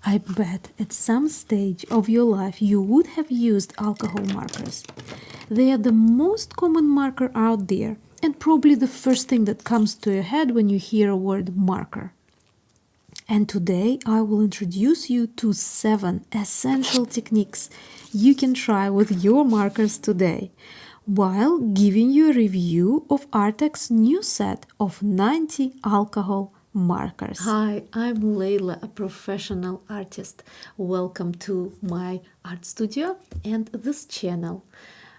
I bet at some stage of your life you would have used alcohol markers. They are the most common marker out there and probably the first thing that comes to your head when you hear a word marker. And today I will introduce you to 7 essential techniques you can try with your markers today, while giving you a review of Arrtx's new set of 90 alcohol markers. Hi, I'm Leila, a professional artist. Welcome to my art studio and this channel.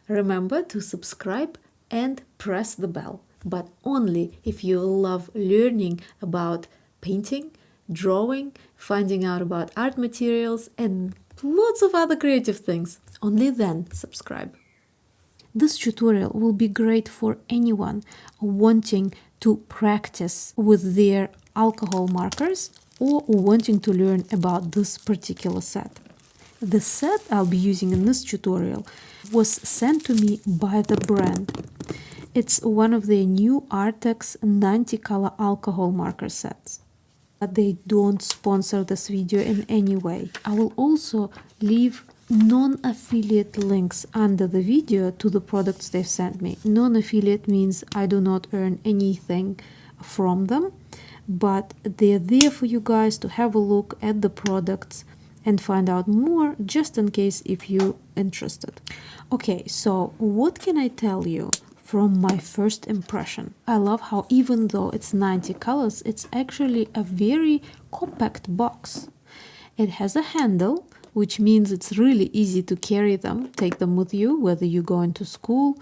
Remember to subscribe and press the bell, but only if you love learning about painting, drawing, finding out about art materials, and lots of other creative things. Only then subscribe. This tutorial will be great for anyone wanting to practice with their alcohol markers or wanting to learn about this particular set. The set I'll be using in this tutorial was sent to me by the brand. It's one of their new Arrtx 90 color alcohol marker sets. They don't sponsor this video in any way. I will also leave non-affiliate links under the video to the products they've sent me. Non-affiliate means I do not earn anything from them, but they're there for you guys to have a look at the products and find out more, just in case if you're interested. Okay, so what can I tell you from my first impression? I love how even though it's 90 colors, it's actually a very compact box. It has a handle, which means it's really easy to carry them, take them with you, whether you're going to school,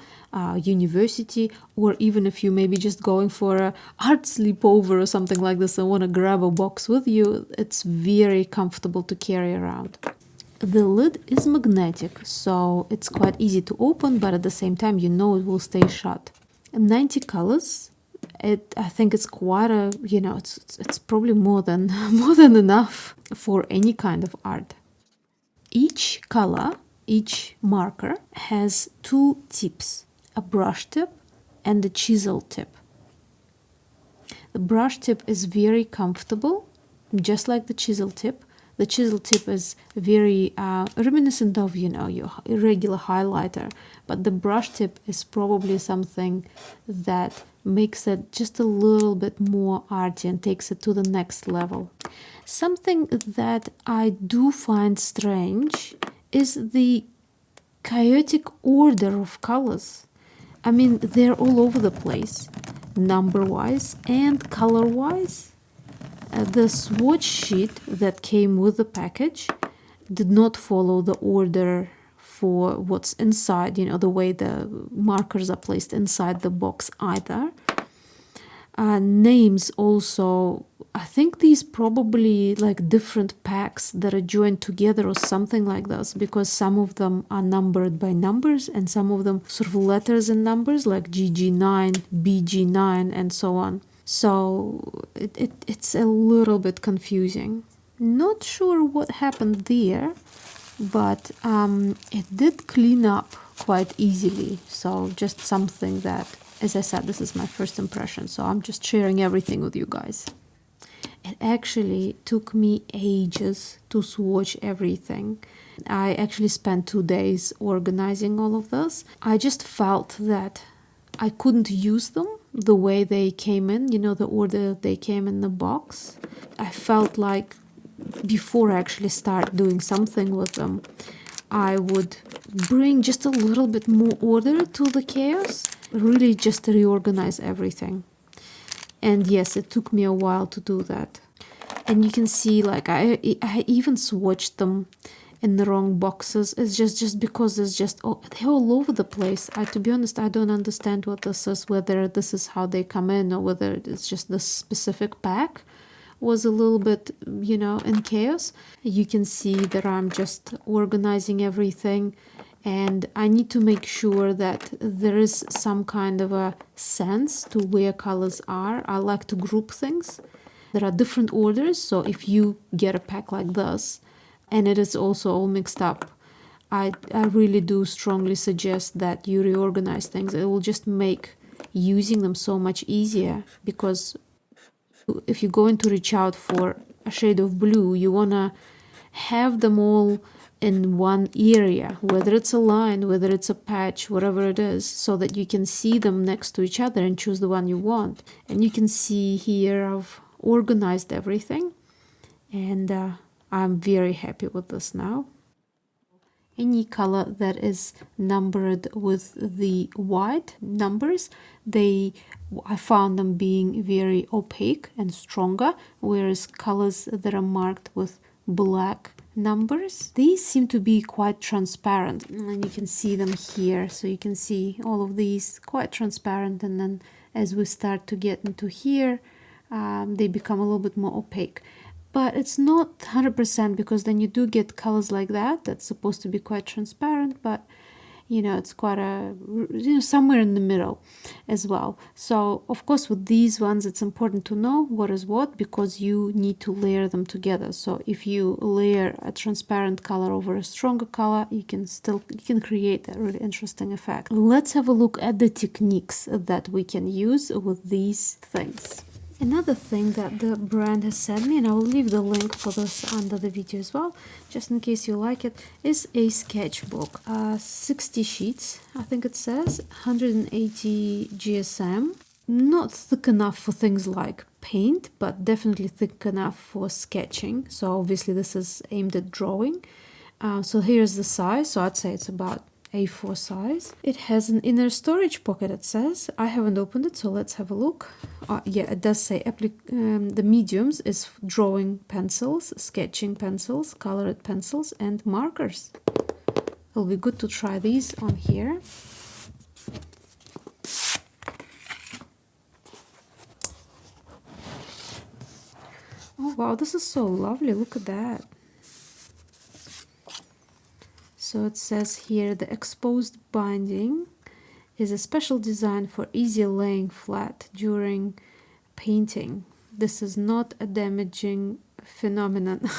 university, or even if you maybe just going for an art sleepover or something like this and want to grab a box with you, it's very comfortable to carry around. The lid is magnetic, so it's quite easy to open, but at the same time, you know it will stay shut. 90 colors. I think it's quite a, it's probably more than enough for any kind of art. Each color, each marker has 2 tips, a brush tip and a chisel tip. The brush tip is very comfortable, just like the chisel tip. The chisel tip is very reminiscent of, your regular highlighter, but the brush tip is probably something that makes it just a little bit more arty and takes it to the next level. Something that I do find strange is the chaotic order of colors. I mean, they're all over the place, number-wise and color-wise. The swatch sheet that came with the package did not follow the order for what's inside, the way the markers are placed inside the box either. Names also, I think these probably like different packs that are joined together or something like this, because some of them are numbered by numbers and some of them sort of letters and numbers like GG9, BG9 and so on. So it's a little bit confusing. Not sure what happened there, but it did clean up quite easily. So just something that, as I said, this is my first impression, so I'm just sharing everything with you guys. It actually took me ages to swatch everything. I actually spent 2 days organizing all of this. I just felt that I couldn't use them the way they came in, the order they came in the box. I felt like before I actually start doing something with them, I would bring just a little bit more order to the chaos, really just reorganize everything. And yes, it took me a while to do that. And you can see, like, I even swatched them in the wrong boxes. It's just because it's just they're all over the place. To be honest, I don't understand what this is, whether this is how they come in or whether it's just the specific pack was a little bit, in chaos. You can see that I'm just organizing everything, and I need to make sure that there is some kind of a sense to where colors are. I like to group things. There are different orders, so if you get a pack like this and it is also all mixed up, I really do strongly suggest that you reorganize things. It will just make using them so much easier, because if you're going to reach out for a shade of blue, you want to have them all in one area, whether it's a line, whether it's a patch, whatever it is, so that you can see them next to each other and choose the one you want. And you can see here I've organized everything, and I'm very happy with this now. Any color that is numbered with the white numbers, I found them being very opaque and stronger, whereas colors that are marked with black numbers, these seem to be quite transparent, and you can see them here. So you can see all of these quite transparent, and then as we start to get into here, they become a little bit more opaque. But it's not 100%, because then you do get colors like that that's supposed to be quite transparent, but it's quite somewhere in the middle as well. So of course with these ones it's important to know what is what, because you need to layer them together. So if you layer a transparent color over a stronger color, you can create a really interesting effect. Let's have a look at the techniques that we can use with these things. Another thing that the brand has sent me, and I will leave the link for this under the video as well, just in case you like it, is a sketchbook. 60 sheets, I think it says, 180 GSM. Not thick enough for things like paint, but definitely thick enough for sketching. So obviously this is aimed at drawing. So here's the size. So I'd say it's about A4 size. It has an inner storage pocket, it says. I haven't opened it, so let's have a look. Yeah, it does say the mediums is drawing pencils, sketching pencils, colored pencils, and markers. It'll be good to try these on here. Oh wow, this is so lovely, look at that. So it says here, the exposed binding is a special design for easy laying flat during painting. This is not a damaging phenomenon.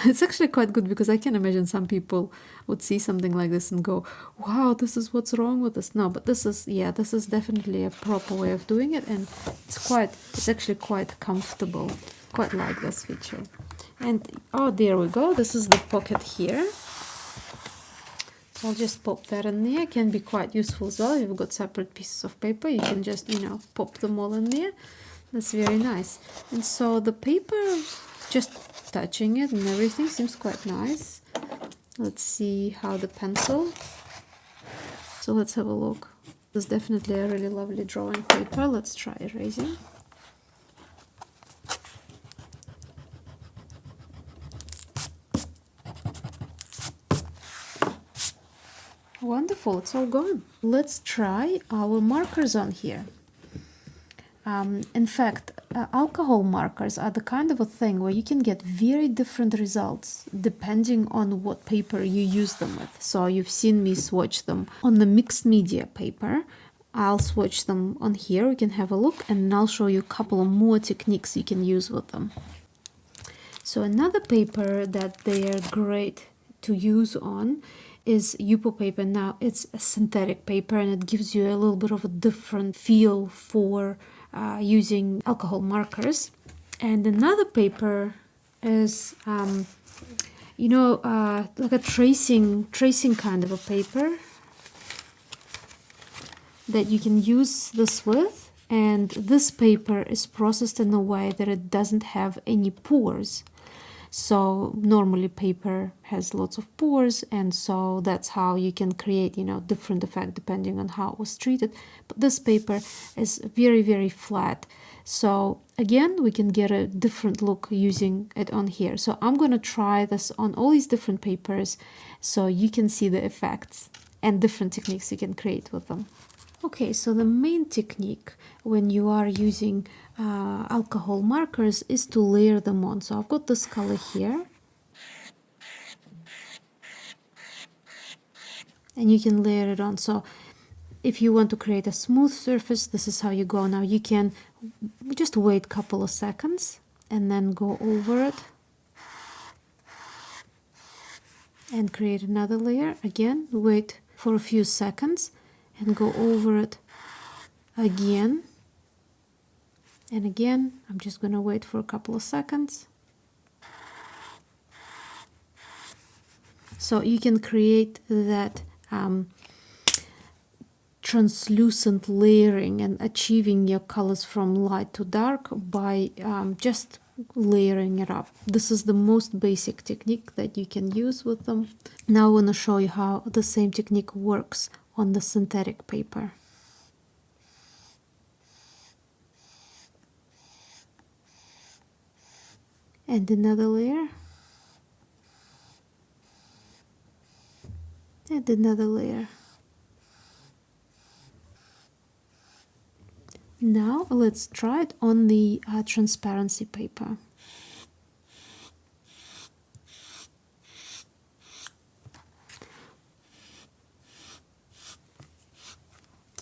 It's actually quite good, because I can imagine some people would see something like this and go, wow, this is what's wrong with this. No, but this is definitely a proper way of doing it, and it's actually quite comfortable. Quite like this feature. And oh, there we go. This is the pocket here. I'll just pop that in there. It can be quite useful as well. If you've got separate pieces of paper, you can just, pop them all in there. That's very nice. And so the paper, just touching it and everything, seems quite nice. Let's see how the pencil. So let's have a look. This is definitely a really lovely drawing paper. Let's try erasing. Wonderful, it's all gone. Let's try our markers on here. In fact, alcohol markers are the kind of a thing where you can get very different results depending on what paper you use them with. So you've seen me swatch them on the mixed media paper. I'll swatch them on here, we can have a look, and I'll show you a couple of more techniques you can use with them. So another paper that they are great to use on is Yupo paper. Now it's a synthetic paper, and it gives you a little bit of a different feel for using alcohol markers. And another paper is like a tracing kind of a paper that you can use this with. And this paper is processed in a way that it doesn't have any pores. So normally paper has lots of pores, and so that's how you can create, different effect depending on how it was treated. But this paper is very, very flat. So again, we can get a different look using it on here. So I'm going to try this on all these different papers so you can see the effects and different techniques you can create with them. Okay, so the main technique when you are using alcohol markers is to layer them on. So I've got this color here, and you can layer it on. So if you want to create a smooth surface, this is how you go. Now you can just wait a couple of seconds and then go over it and create another layer. Again, wait for a few seconds and go over it again. And again, I'm just going to wait for a couple of seconds So you can create that translucent layering and achieving your colors from light to dark by just layering it up. This is the most basic technique that you can use with them. Now I want to show you how the same technique works on the synthetic paper. And another layer. And another layer. Now let's try it on the transparency paper.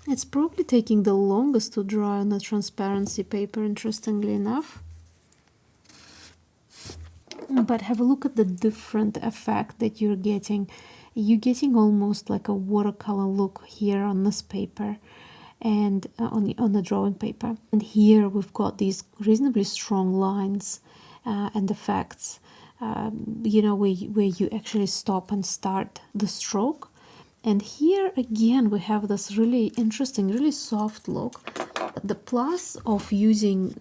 It's probably taking the longest to dry on the transparency paper, interestingly enough. But have a look at the different effect that you're getting. You're getting almost like a watercolor look here on this paper and on the drawing paper. And here we've got these reasonably strong lines and effects, you know, where you actually stop and start the stroke. And here again we have this really interesting, really soft look. The plus of using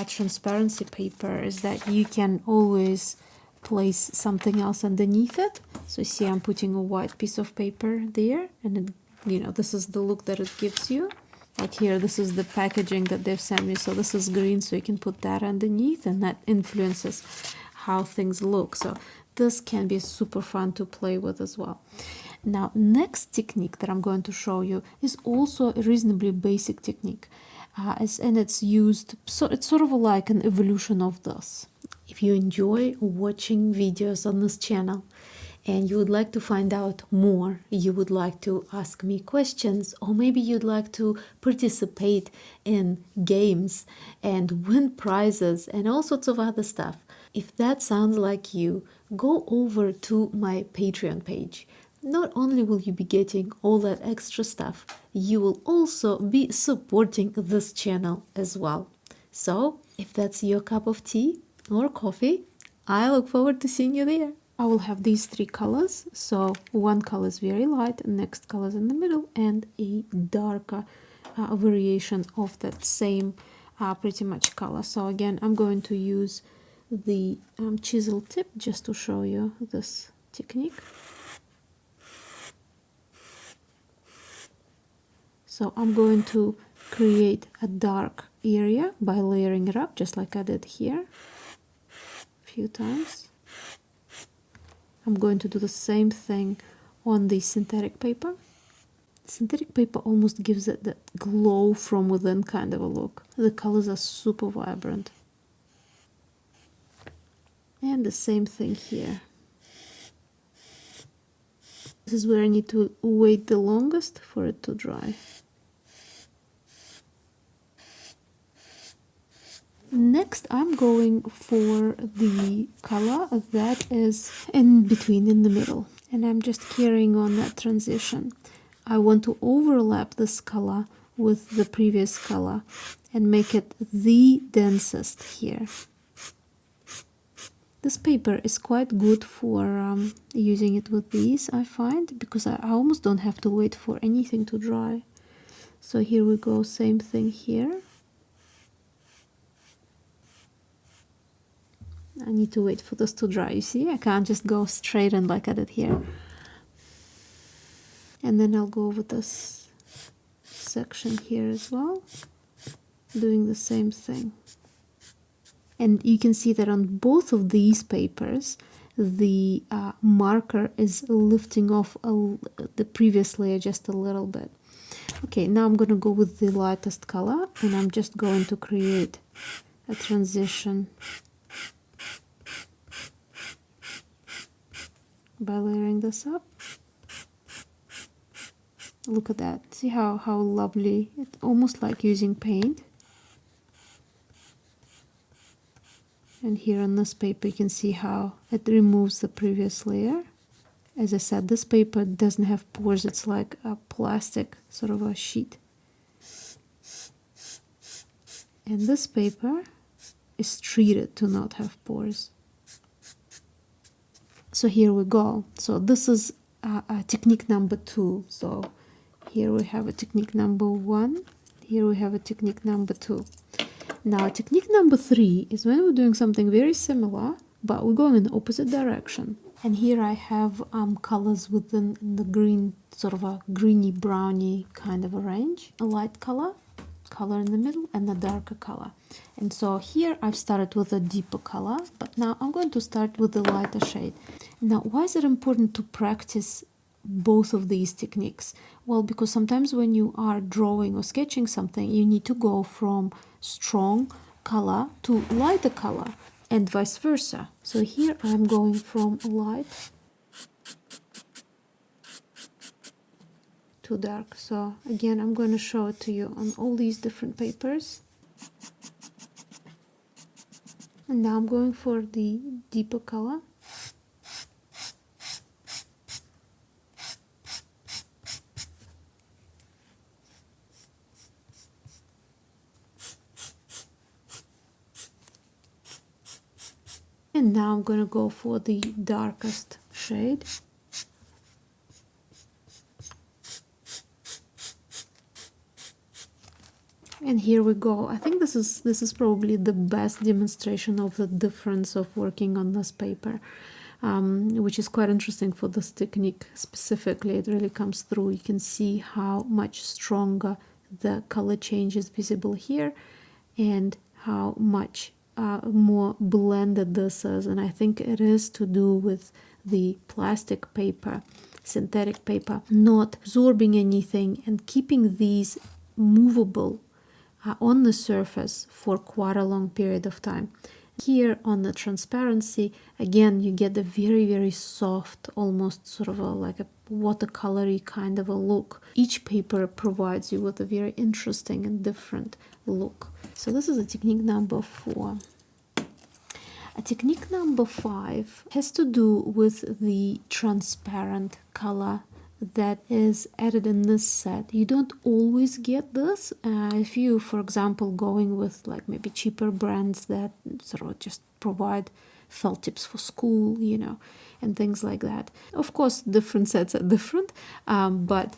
transparency paper is that you can always place something else underneath it. So see, I'm putting a white piece of paper there, and it, you know, this is the look that it gives you. Like here, this is the packaging that they've sent me, so this is green, so you can put that underneath, and that influences how things look. So this can be super fun to play with as well. Now, next technique that I'm going to show you is also a reasonably basic technique, and it's used, so it's sort of like an evolution of this. If you enjoy watching videos on this channel and you would like to find out more, you would like to ask me questions, or maybe you'd like to participate in games and win prizes and all sorts of other stuff, if that sounds like you, go over to my Patreon page. Not only will you be getting all that extra stuff, you will also be supporting this channel as well. So, if that's your cup of tea or coffee, I look forward to seeing you there. I will have these three colors. So one color is very light, next color is in the middle, and a darker variation of that same pretty much color. So again, I'm going to use the chisel tip just to show you this technique. So I'm going to create a dark area by layering it up, just like I did here a few times. I'm going to do the same thing on the synthetic paper. Synthetic paper almost gives it that glow from within kind of a look. The colors are super vibrant. And the same thing here. This is where I need to wait the longest for it to dry. Next, I'm going for the color that is in between, in the middle. And I'm just carrying on that transition. I want to overlap this color with the previous color and make it the densest here. This paper is quite good for using it with these, I find, because I almost don't have to wait for anything to dry. So here we go, same thing here. I need to wait for this to dry, you see? I can't just go straight and like I did here. And then I'll go over this section here as well, doing the same thing. And you can see that on both of these papers, the marker is lifting off the previous layer just a little bit. Okay, now I'm going to go with the lightest color, and I'm just going to create a transition by layering this up. Look at that. See how lovely. It's almost like using paint. And here on this paper you can see how it removes the previous layer. As I said, this paper doesn't have pores. It's like a plastic sort of a sheet. And this paper is treated to not have pores. So here we go. So this is technique number 2. So here we have a technique number 1. Here we have a technique number 2. Now technique number 3 is when we're doing something very similar, but we're going in the opposite direction. And here I have colors within the green, sort of a greeny browny kind of a range. A light color in the middle, and a darker color. And so here I've started with a deeper color, but now I'm going to start with the lighter shade. Now, why is it important to practice both of these techniques? Well, because sometimes when you are drawing or sketching something, you need to go from strong color to lighter color, and vice versa. So here I'm going from light to dark. So again, I'm going to show it to you on all these different papers. And now I'm going for the deeper color. And now I'm going to go for the darkest shade. And here we go. I think this is probably the best demonstration of the difference of working on this paper, which is quite interesting for this technique specifically. It really comes through. You can see how much stronger the color change is visible here, and how much more blended this is. And I think it is to do with the plastic paper, synthetic paper, not absorbing anything and keeping these movable on the surface for quite a long period of time. Here on the transparency, again, you get a very, very soft, almost sort of like a watercolory kind of a look. Each paper provides you with a very interesting and different look. So this is a technique number 4. A technique number 5 has to do with the transparent color that is added in this set. You don't always get this if you, for example, going with like maybe cheaper brands that sort of just provide felt tips for school, you know, and things like that. Of course, different sets are different, but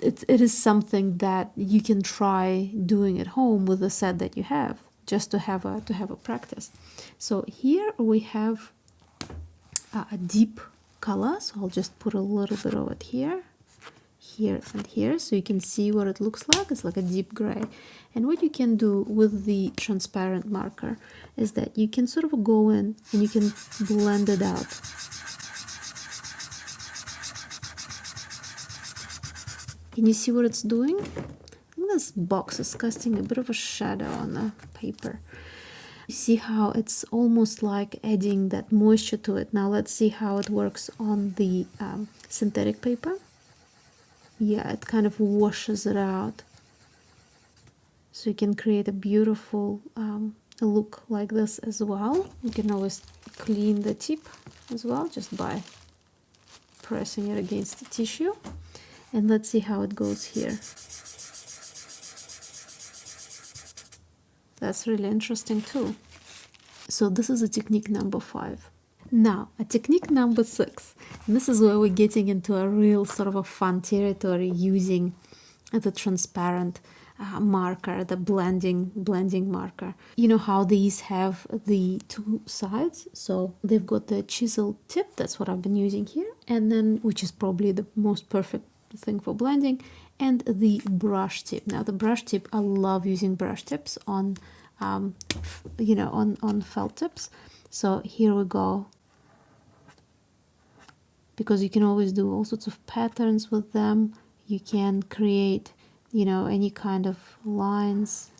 it is something that you can try doing at home with the set that you have, just to have a practice. So here we have a deep color, so I'll just put a little bit of it here, and here, so you can see what it looks like. It's like a deep gray. And what you can do with the transparent marker is that you can sort of go in and you can blend it out. Can you see what it's doing? This box is casting a bit of a shadow on the paper. You see how it's almost like adding that moisture to it. Now let's see how it works on the synthetic paper. Yeah, it kind of washes it out. So you can create a beautiful look like this as well. You can always clean the tip as well, just by pressing it against the tissue. And let's see how it goes here. That's really interesting too. So this is a technique number 5. Now, a technique number 6. And this is where we're getting into a real sort of a fun territory, using the transparent marker, the blending marker. You know how these have the 2 sides? So they've got the chisel tip, that's what I've been using here, and then, which is probably the most perfect thing for blending, and the brush tip. Now the brush tip, I love using brush tips on you know, on felt tips. So here we go, because you can always do all sorts of patterns with them. You can create, you know, any kind of lines.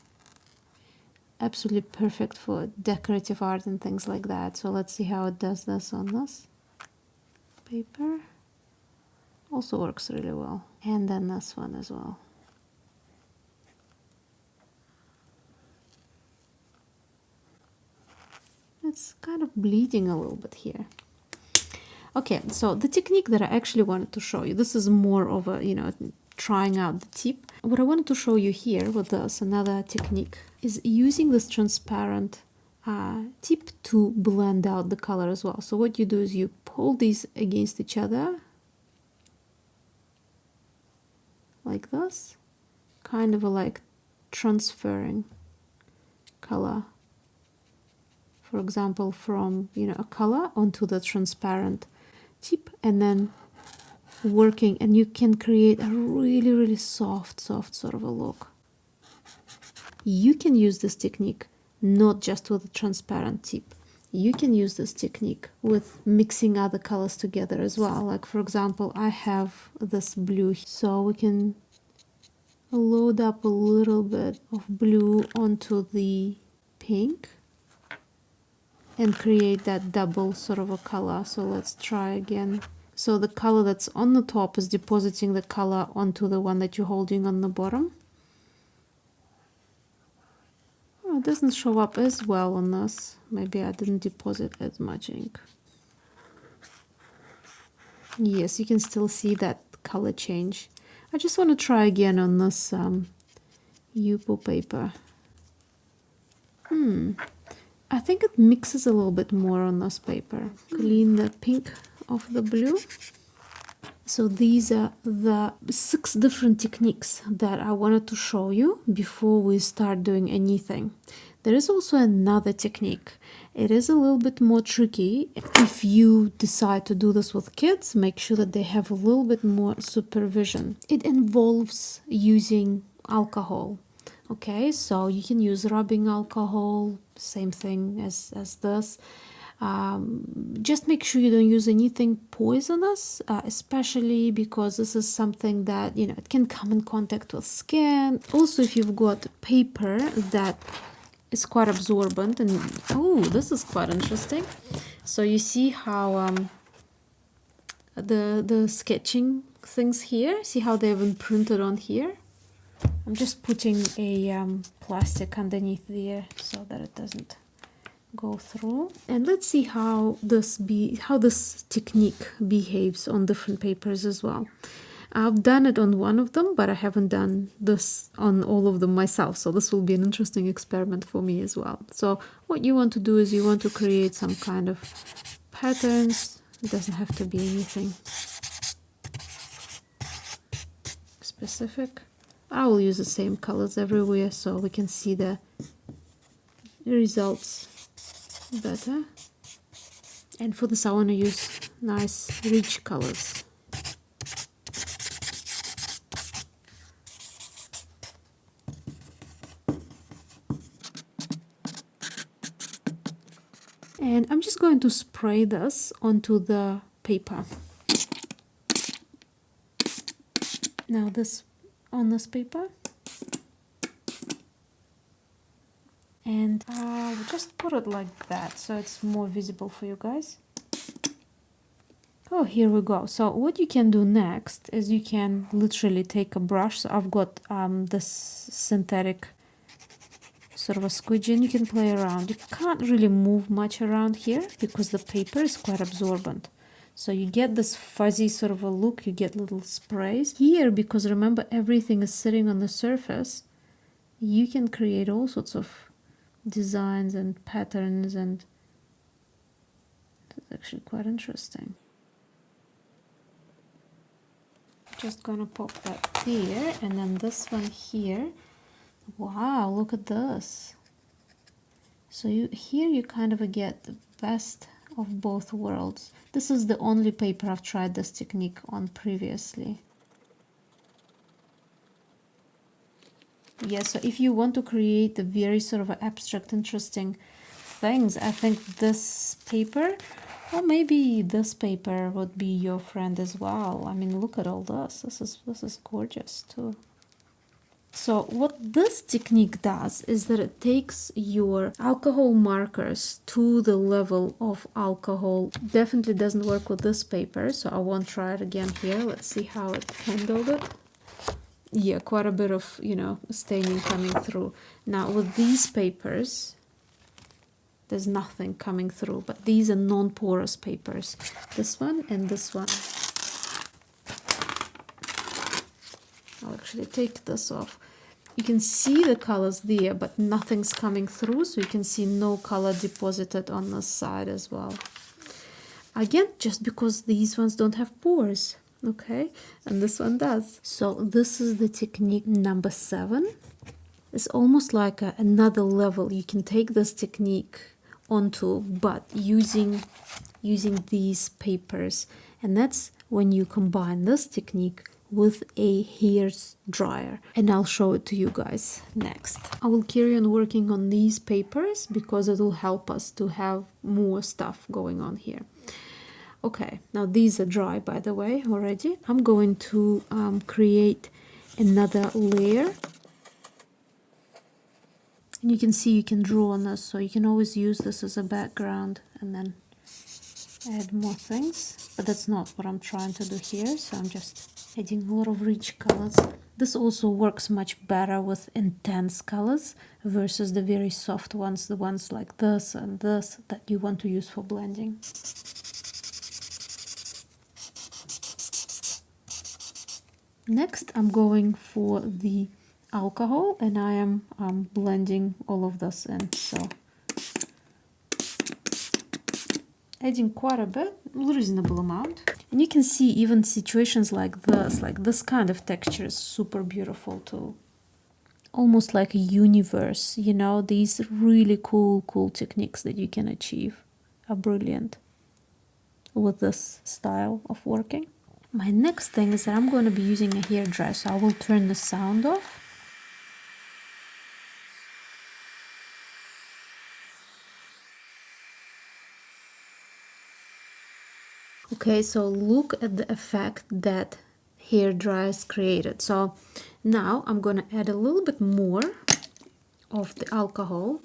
Absolutely perfect for decorative art and things like that. So let's see how it does this on this paper. Also works really well. And then this one as well. It's kind of bleeding a little bit here. Okay, so the technique that I actually wanted to show you, this is more of a, you know, trying out the tip. What I wanted to show you here with this, another technique, is using this transparent tip to blend out the color as well. So what you do is you pull these against each other like this, kind of like transferring color, for example, from a color onto the transparent tip, and then working, and you can create a really soft sort of a look. You can use this technique not just with a transparent tip. You can use this technique with mixing other colors together as well. Like for example, I have this blue, so we can load up a little bit of blue onto the pink and create that double sort of a color. So let's try again. So the color that's on the top is depositing the color onto the one that you're holding on the bottom. Oh, it doesn't show up as well on this. Maybe I didn't deposit as much ink. Yes, you can still see that color change. I just want to try again on this Yupo paper. I think it mixes a little bit more on this paper. Clean the pink of the blue. So these are the 6 different techniques that I wanted to show you before we start doing anything. There is also another technique. It is a little bit more tricky. If you decide to do this with kids, make sure that they have a little bit more supervision. It involves using alcohol. Okay, so you can use rubbing alcohol, same thing as this. Just make sure you don't use anything poisonous, especially because this is something that it can come in contact with skin. Also, if you've got paper that is quite absorbent, and oh, this is quite interesting. So you see how the sketching things here, see how they've been printed on here. I'm just putting a plastic underneath there so that it doesn't go through, and let's see how this technique behaves on different papers as well. I've done it on one of them, but I haven't done this on all of them myself, so this will be an interesting experiment for me as well. So what you want to do is you want to create some kind of patterns. It doesn't have to be anything specific. I will use the same colors everywhere so we can see the results better. And for this I want to use nice rich colors. And I'm just going to spray this onto the paper. Now this on this paper. And I'll just put it like that so it's more visible for you guys. Oh, here we go. So what you can do next is you can literally take a brush. So I've got this synthetic sort of a squidgy, and you can play around. You can't really move much around here because the paper is quite absorbent. So you get this fuzzy sort of a look, you get little sprays. Here, because remember everything is sitting on the surface, you can create all sorts of designs and patterns, and it's actually quite interesting. Just gonna pop that there, and then this one here. Wow, look at this. So here you kind of get the best of both worlds. This is the only paper I've tried this technique on previously. Yeah, so if you want to create the very sort of abstract, interesting things, I think this paper, or maybe this paper, would be your friend as well. I mean, look at all this. This is gorgeous too. So what this technique does is that it takes your alcohol markers to the level of alcohol. Definitely doesn't work with this paper, so I won't try it again here. Let's see how it handled it. Yeah, quite a bit of, staining coming through. Now with these papers, there's nothing coming through, but these are non-porous papers. This one and this one. I'll actually take this off. You can see the colors there, but nothing's coming through, so you can see no color deposited on the side as well. Again, just because these ones don't have pores, okay? And this one does. So this is the technique number 7. It's almost like another level. You can take this technique onto, but using these papers. And that's when you combine this technique with a hair dryer, and I'll show it to you guys next. I will carry on working on these papers because it will help us to have more stuff going on here. Okay, now these are dry, by the way, already. I'm going to create another layer, and you can see you can draw on this, so you can always use this as a background and then add more things, but that's not what I'm trying to do here, so I'm just adding a lot of rich colors. This also works much better with intense colors versus the very soft ones, the ones like this and this that you want to use for blending. Next, I'm going for the alcohol, and I am blending all of this in, so adding quite a bit, reasonable amount. And you can see even situations like this kind of texture is super beautiful too. Almost like a universe, you know, these really cool techniques that you can achieve are brilliant with this style of working. My next thing is that I'm going to be using a hairdryer, so I will turn the sound off. Okay, so look at the effect that hair dryers created. So now I'm going to add a little bit more of the alcohol.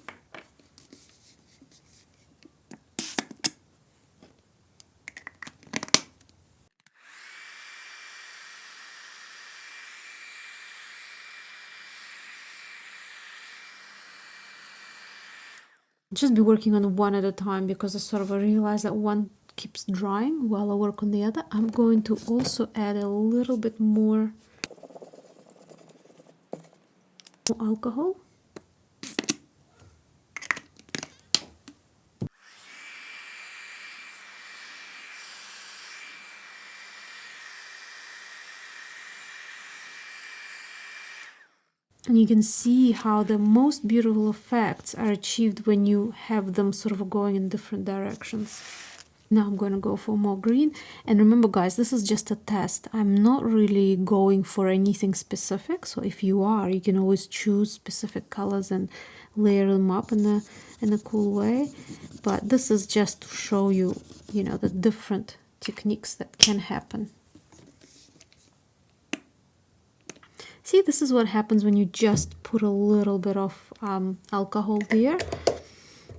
Just be working on one at a time because I sort of realize that one keeps drying while I work on the other. I'm going to also add a little bit more alcohol. And you can see how the most beautiful effects are achieved when you have them sort of going in different directions. Now I'm going to go for more green. And remember, guys, this is just a test. I'm not really going for anything specific. So if you are, you can always choose specific colors and layer them up in a cool way. But this is just to show you, you know, the different techniques that can happen. See, this is what happens when you just put a little bit of alcohol there.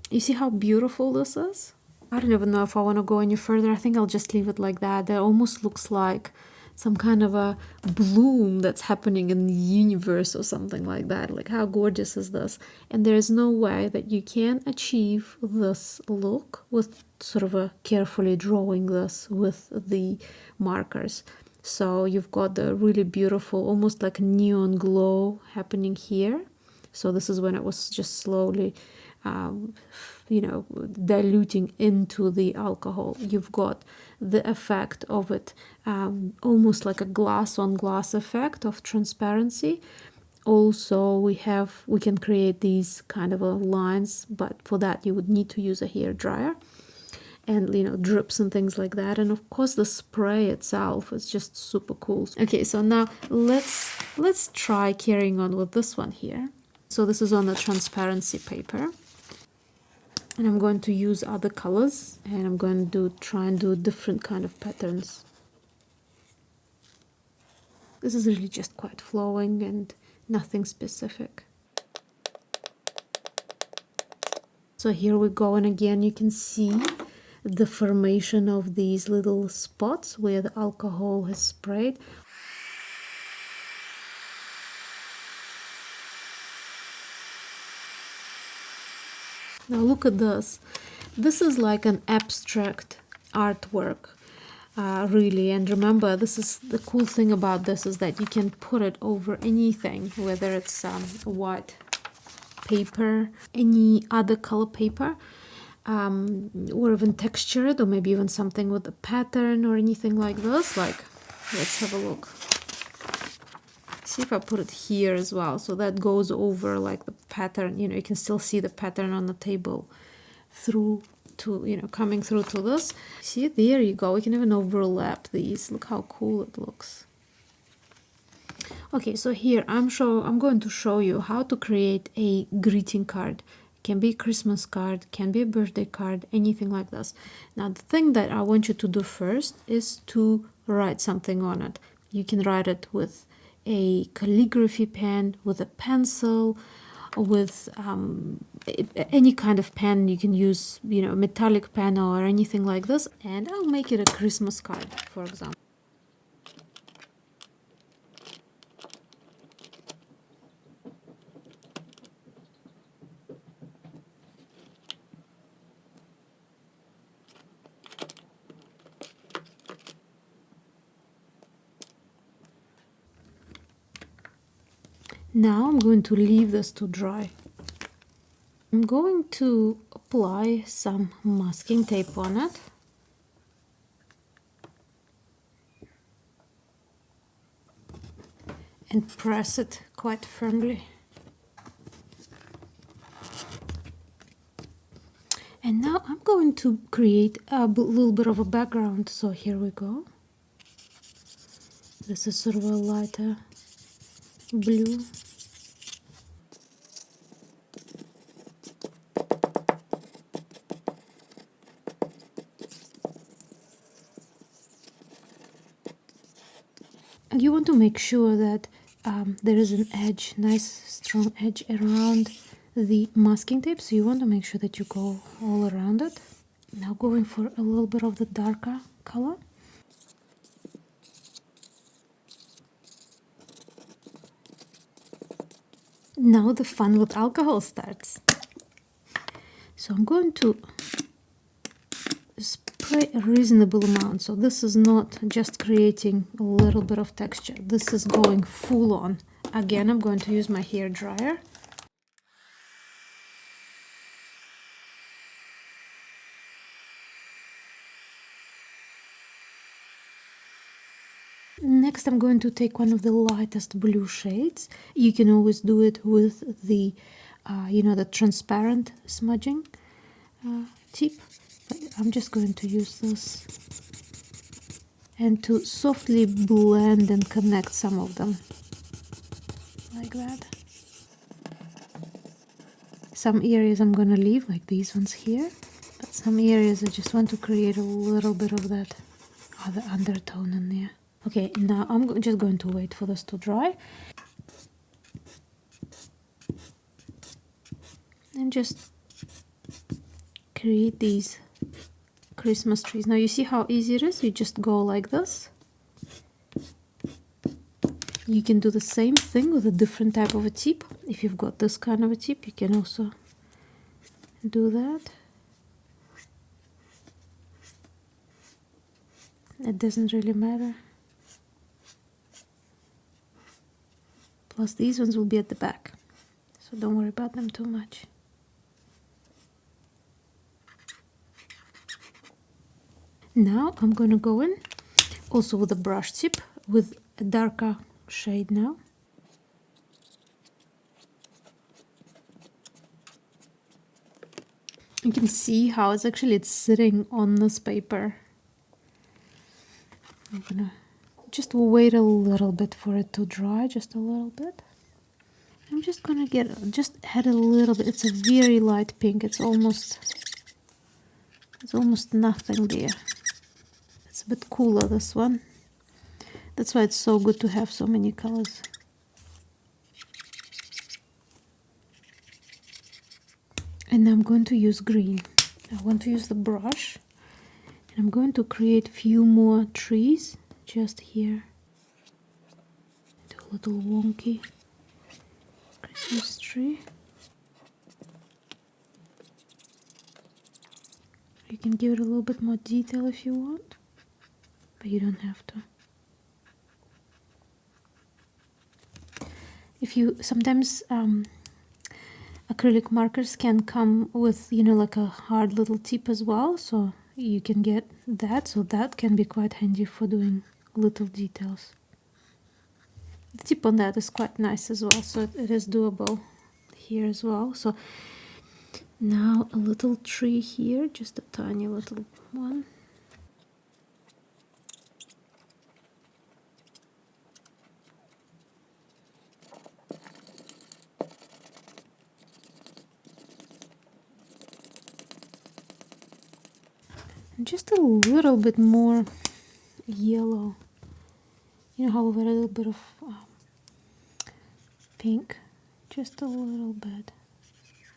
You see how beautiful this is? I don't even know if I want to go any further. I think I'll just leave it like that. That almost looks like some kind of a bloom that's happening in the universe or something like that. Like, how gorgeous is this? And there is no way that you can achieve this look with sort of a carefully drawing this with the markers. So you've got the really beautiful, almost like neon glow happening here. So this is when it was just slowly, you know, diluting into the alcohol. You've got the effect of it, almost like a glass on glass effect of transparency. Also, we can create these kind of lines, but for that you would need to use a hair dryer. And, you know, drips and things like that. And of course the spray itself is just super cool. Okay, so now let's try carrying on with this one here. So this is on the transparency paper, and I'm going to use other colors, and I'm going to try and do different kind of patterns. This is really just quite flowing and nothing specific. So here we go, and again you can see the formation of these little spots where the alcohol has sprayed. Now look at this. This is like an abstract artwork. really. And remember, this is the cool thing about this, is that you can put it over anything, whether it's white paper, any other color paper, or even textured, or maybe even something with a pattern or anything like this. Like, let's have a look. See if I put it here as well, so that goes over like the pattern. You know, you can still see the pattern on the table through to, you know, coming through to this. See, there you go. We can even overlap these. Look how cool it looks. Okay, so here I'm going to show you how to create a greeting card. It can be a Christmas card, can be a birthday card, anything like this. Now, the thing that I want you to do first is to write something on it. You can write it with a calligraphy pen, with a pencil, with any kind of pen. You can use, you know, metallic pen or anything like this. And I'll make it a Christmas card, for example. Now I'm going to leave this to dry. I'm going to apply some masking tape on it. And press it quite firmly. And now I'm going to create a little bit of a background. So here we go. This is sort of a lighter blue. You want to make sure that there is an edge, nice strong edge around the masking tape. So you want to make sure that you go all around it. Now going for a little bit of the darker color. Now the fun with alcohol starts. So I'm going to spray a reasonable amount. So this is not just creating a little bit of texture. This is going full on. Again, I'm going to use my hair dryer. Next, I'm going to take one of the lightest blue shades. You can always do it with the, you know, the transparent smudging tip. But I'm just going to use this and to softly blend and connect some of them, like that. Some areas I'm going to leave, like these ones here, but some areas I just want to create a little bit of that other undertone in there. Okay, now I'm just going to wait for this to dry. And just create these Christmas trees. Now you see how easy it is? You just go like this. You can do the same thing with a different type of a tip. If you've got this kind of a tip, you can also do that. It doesn't really matter. Plus these ones will be at the back, so don't worry about them too much. Now I'm going to go in also with a brush tip with a darker shade now. You can see how it's sitting on this paper. I'm gonna just wait a little bit for it to dry, just a little bit. I'm just gonna just add a little bit. It's a very light pink. It's almost nothing there. It's a bit cooler, this one. That's why it's so good to have so many colors. And I'm going to use green. I want to use the brush, and I'm going to create a few more trees just here. Do a little wonky Christmas tree. You can give it a little bit more detail if you want. but you don't have to. If you sometimes acrylic markers can come with, you know, like a hard little tip as well, so you can get that, so that can be quite handy for doing little details. The tip on that is quite nice as well, so it is doable here as well. So now a little tree here, just a tiny little one. And just a little bit more yellow. You know how we've got a little bit of pink, just a little bit.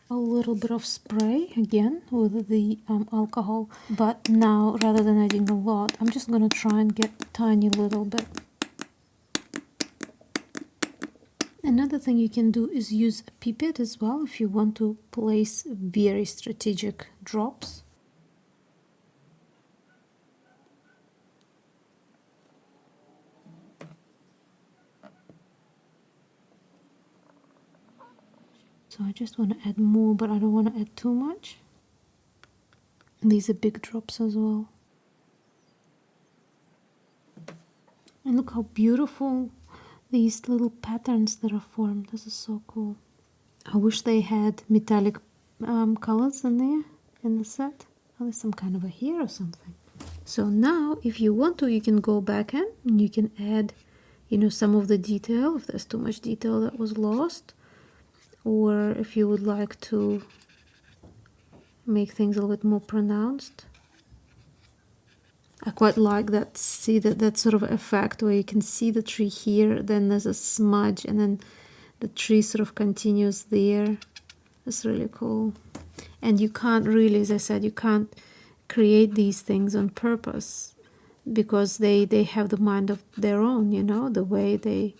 A little bit of spray again with the alcohol, but now rather than adding a lot, I'm just gonna try and get a tiny little bit. Another thing you can do is use a pipette as well if you want to place very strategic drops. So I just want to add more, but I don't want to add too much. And these are big drops as well. And look how beautiful these little patterns that are formed. This is so cool. I wish they had metallic colors in there in the set. Oh, there's some kind of a hair or something. So now if you want to, you can go back in and you can add, you know, some of the detail if there's too much detail that was lost. Or if you would like to make things a little bit more pronounced. I quite like that, see that sort of effect where you can see the tree here, then there's a smudge, and then the tree sort of continues there. It's really cool. And you can't really, as I said, you can't create these things on purpose because they have the mind of their own, you know, the way they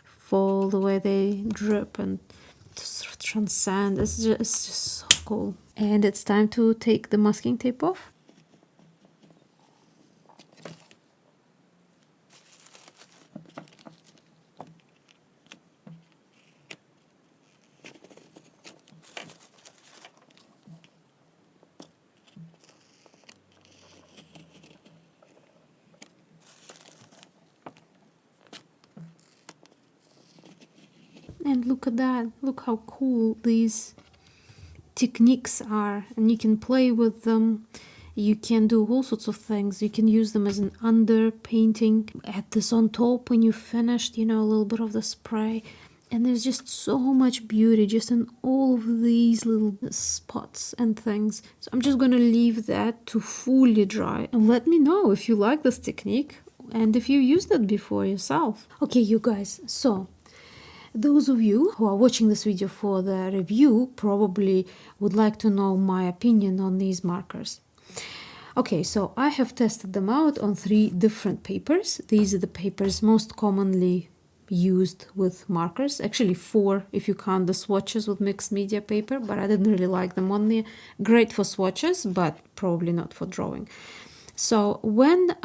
fall, the way they drip and sort of transcend. It's just so cool. And it's time to take the masking tape off. And look at that, look how cool these techniques are, and you can play with them. You can do all sorts of things. You can use them as an underpainting. Add this on top when you finished, you know, a little bit of the spray. And there's just so much beauty just in all of these little spots and things. So I'm just going to leave that to fully dry. And let me know if you like this technique and if you used it before yourself. Okay, you guys, so those of you who are watching this video for the review probably would like to know my opinion on these markers. Okay, so I have tested them out on 3 different papers. These are the papers most commonly used with markers. Actually 4 if you count the swatches with mixed media paper, but I didn't really like them on there. Great for swatches, but probably not for drawing. So when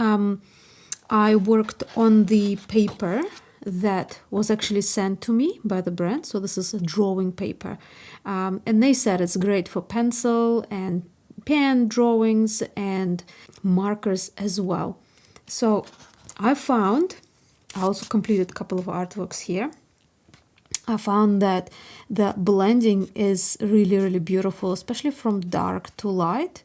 I worked on the paper that was actually sent to me by the brand, so this is a drawing paper, and they said it's great for pencil and pen drawings and markers as well. So I also completed a couple of artworks here. I found that the blending is really, really beautiful, especially from dark to light.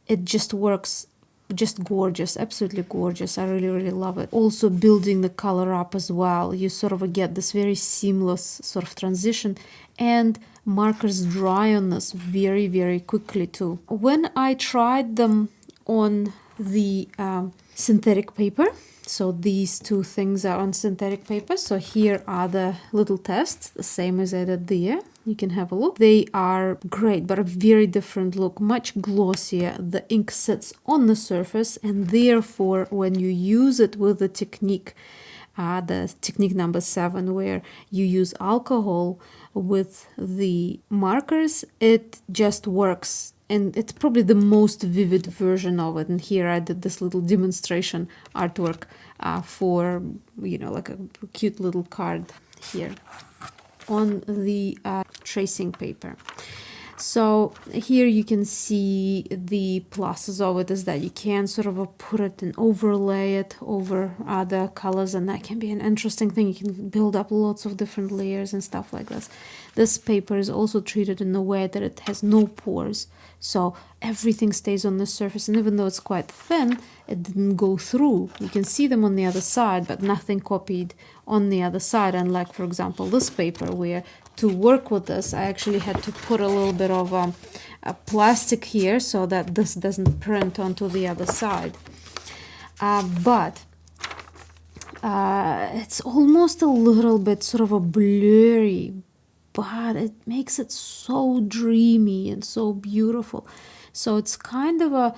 It just works just gorgeous, absolutely gorgeous. I really, really love it. Also building the color up as well. You sort of get this very seamless sort of transition, and markers dry on this very, very quickly too. When I tried them on the synthetic paper, so these 2 things are on synthetic paper. So here are the little tests, the same as I did there. You can have a look. They are great, but a very different look, much glossier. The ink sits on the surface, and therefore when you use it with the technique number 7, where you use alcohol with the markers, it just works and it's probably the most vivid version of it. And here I did this little demonstration artwork for, you know, like a cute little card here on the tracing paper. So here you can see the pluses of it is that you can sort of put it and overlay it over other colors, and that can be an interesting thing. You can build up lots of different layers and stuff like this. This paper is also treated in a way that it has no pores, so everything stays on the surface, and even though it's quite thin, it didn't go through. You can see them on the other side, but nothing copied on the other side, unlike, for example, this paper, where to work with this I actually had to put a little bit of a plastic here so that this doesn't print onto the other side. But it's almost a little bit sort of a blurry, but it makes it so dreamy and so beautiful. So it's kind of a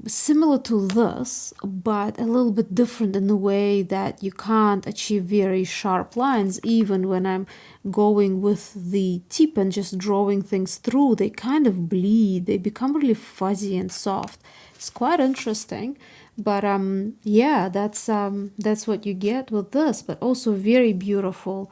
similar to this, but a little bit different in the way that you can't achieve very sharp lines. Even when I'm going with the tip and just drawing things through, they kind of bleed, they become really fuzzy and soft. It's quite interesting. But yeah, that's what you get with this, but also very beautiful.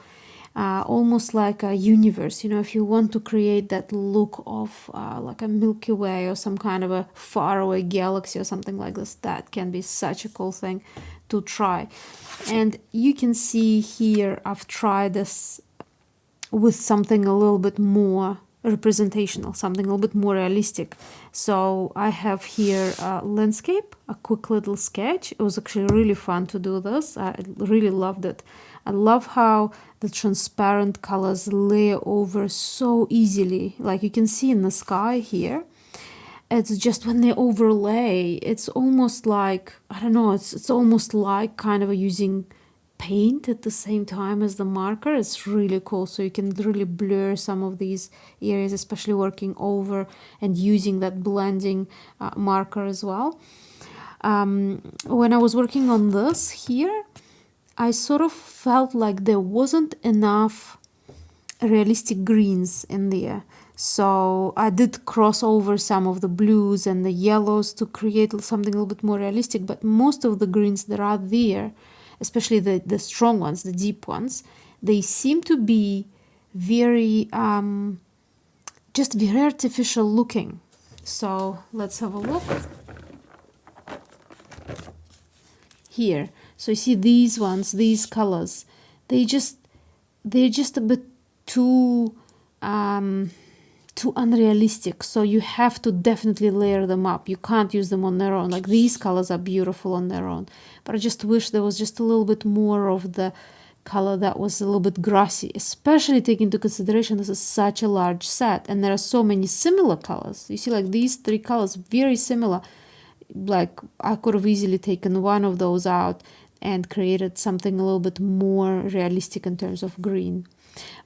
Almost like a universe, you know, if you want to create that look of like a Milky Way or some kind of a faraway galaxy or something like this, that can be such a cool thing to try. And you can see here I've tried this with something a little bit more representational, something a little bit more realistic. So I have here a landscape, a quick little sketch. It was actually really fun to do this. I really loved it. I love how the transparent colors layer over so easily. Like you can see in the sky here, it's just when they overlay, it's almost like, I don't know, it's almost like kind of using paint at the same time as the marker. It's really cool. So you can really blur some of these areas, especially working over and using that blending marker as well. When I was working on this here, I sort of felt like there wasn't enough realistic greens in there. So I did cross over some of the blues and the yellows to create something a little bit more realistic, but most of the greens that are there, especially the strong ones, the deep ones, they seem to be very, just very artificial looking. So let's have a look. Here, so you see these ones, these colors, they're just a bit too unrealistic. So you have to definitely layer them up. You can't use them on their own. Like these colors are beautiful on their own, but I just wish there was just a little bit more of the color that was a little bit grassy, especially taking into consideration this is such a large set and there are so many similar colors. You see, like these three colors, very similar. Like I could have easily taken one of those out and created something a little bit more realistic in terms of green.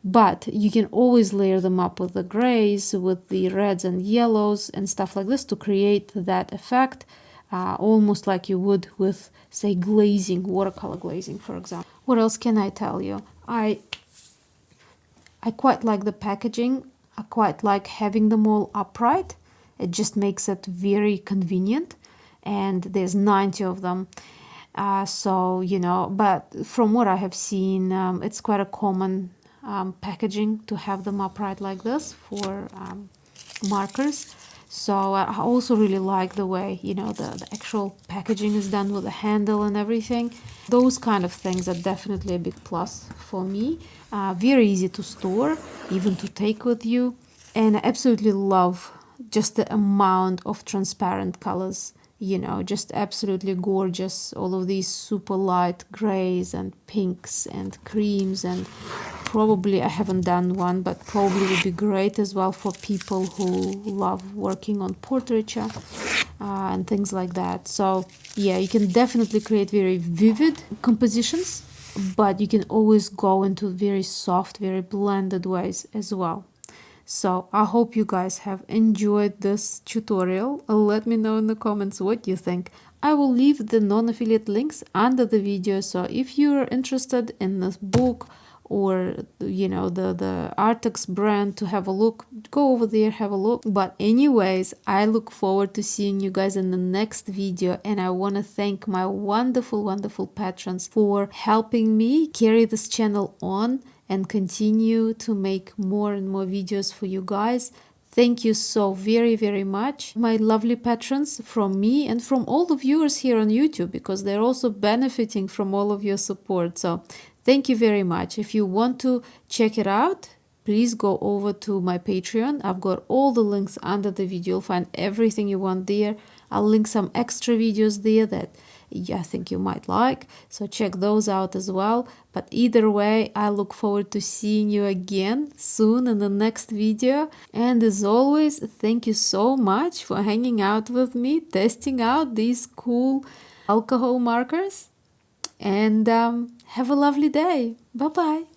But you can always layer them up with the grays, with the reds and yellows and stuff like this to create that effect, almost like you would with, say, glazing, watercolor glazing, for example. What else can I tell you? I quite like the packaging. I quite like having them all upright. It just makes it very convenient. And there's 90 of them. So, you know, but from what I have seen, it's quite a common packaging to have them upright like this for markers. So I also really like the way, you know, the actual packaging is done with the handle and everything. Those kind of things are definitely a big plus for me. Very easy to store, even to take with you. And I absolutely love just the amount of transparent colors. You know, just absolutely gorgeous. All of these super light grays and pinks and creams, and probably I haven't done one, but probably would be great as well for people who love working on portraiture and things like that. So yeah, you can definitely create very vivid compositions, but you can always go into very soft, very blended ways as well. So I hope you guys have enjoyed this tutorial. Let me know in the comments what you think. I will leave the non-affiliate links under the video, so if you're interested in this book or the Arrtx brand to have a look, go over there, have a look. But anyways, I look forward to seeing you guys in the next video, and I want to thank my wonderful patrons for helping me carry this channel on and continue to make more and more videos for you guys. Thank you so very much, my lovely patrons, from me and from all the viewers here on YouTube, because they're also benefiting from all of your support. So thank you very much. If you want to check it out, please go over to my Patreon. I've got all the links under the video. You'll find everything you want there. I'll link some extra videos there that I think you might like, so check those out as well. But either way, I look forward to seeing you again soon in the next video. And as always, thank you so much for hanging out with me, testing out these cool alcohol markers, and have a lovely day. Bye bye.